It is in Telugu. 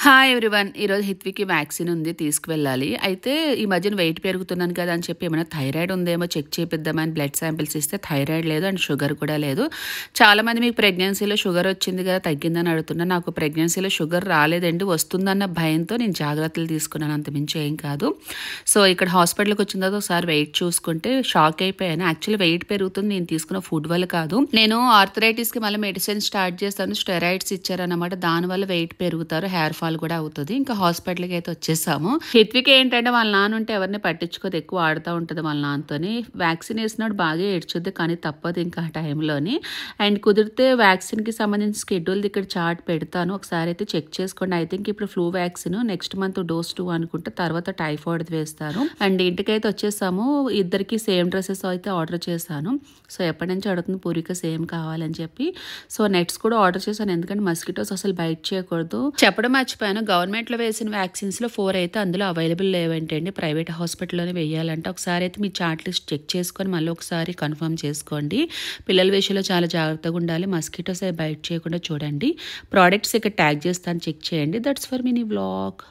Hi everyone. ఈరోజు హిత్వికి వ్యాక్సిన్ ఉంది, తీసుకువెళ్ళాలి. అయితే ఈ మధ్యన వెయిట్ పెరుగుతున్నాను కదా అని చెప్పి ఏమైనా థైరాయిడ్ ఉందేమో చెక్ చేపిద్దామని బ్లడ్ శాంపిల్స్ ఇస్తే థైరాయిడ్ లేదు అండ్ షుగర్ కూడా లేదు. చాలామంది మీకు ప్రెగ్నెన్సీలో షుగర్ వచ్చింది కదా, తగ్గిందని అడుగుతున్నా. నాకు ప్రెగ్నెన్సీలో షుగర్ రాలేదండి, వస్తుందన్న భయంతో నేను జాగ్రత్తలు తీసుకున్నాను, అంతమించి ఏం కాదు. సో ఇక్కడ హాస్పిటల్కి వచ్చిన తర్వాత ఒకసారి వెయిట్ చూసుకుంటే షాక్ అయిపోయాను. యాక్చువల్లీ వెయిట్ పెరుగుతుంది నేను తీసుకున్న ఫుడ్ వల్ల కాదు. నేను ఆర్థరైటిస్కి మళ్ళీ మెడిసిన్ స్టార్ట్ చేస్తాను, స్టెరాయిడ్స్ ఇచ్చారనమాట. దానివల్ల వెయిట్ పెరుగుతారు, హెయిర్ ఫాల్ కూడా అవుతుంది. ఇంకా హాస్పిటల్కి అయితే వచ్చేసాము. హిత్విక్ ఏంటంటే వాళ్ళ నాన్న ఉంటే ఎవరిని పట్టించుకోదు, ఎక్కువ ఆడుతూ ఉంటుంది వాళ్ళ నాన్నతోని. వ్యాక్సిన్ వేసినప్పుడు బాగా ఏడ్చుద్ది, కానీ తప్పదు ఇంకా ఆ టైంలోని. అండ్ కుదిరితే వ్యాక్సిన్కి సంబంధించిన స్కెడ్యూల్ ఇక్కడ చార్ట్ పెడతాను, ఒకసారి అయితే చెక్ చేసుకోండి. ఐ థింక్ ఇప్పుడు flu vaccine next month dose 2 అనుకుంటే, తర్వాత టైఫాయిడ్ వేస్తారు. అండ్ ఇంటికైతే వచ్చేసాము. ఇద్దరికి సేమ్ డ్రెస్సెస్ అయితే ఆర్డర్ చేశాను. సో ఎప్పటి నుంచి అడుగుతుంది పూరిక సేమ్ కావాలని చెప్పి. సో నెట్స్ కూడా ఆర్డర్ చేశాను, ఎందుకంటే మస్కిటోస్ అసలు బైట్ చేయకూడదు. చెప్పడం మర్చిపోయాను, గవర్నమెంట్లో వేసిన వ్యాక్సిన్స్లో 4 అయితే అందులో అవైలబుల్ లేవంటండి, ప్రైవేట్ హాస్పిటల్లోనే వేయాలంటే. ఒకసారి అయితే మీ చార్ట్ లిస్ట్ చెక్ చేసుకొని మళ్ళీ ఒకసారి కన్ఫర్మ్ చేసుకోండి. పిల్లల విషయంలో చాలా జాగ్రత్తగా ఉండాలి, మస్కిటోస్ అవి బైట్ చేయకుండా చూడండి. ప్రోడక్ట్స్ ఇక్కడ ట్యాగ్ చేస్తాను, చెక్ చేయండి. That's for mini vlog.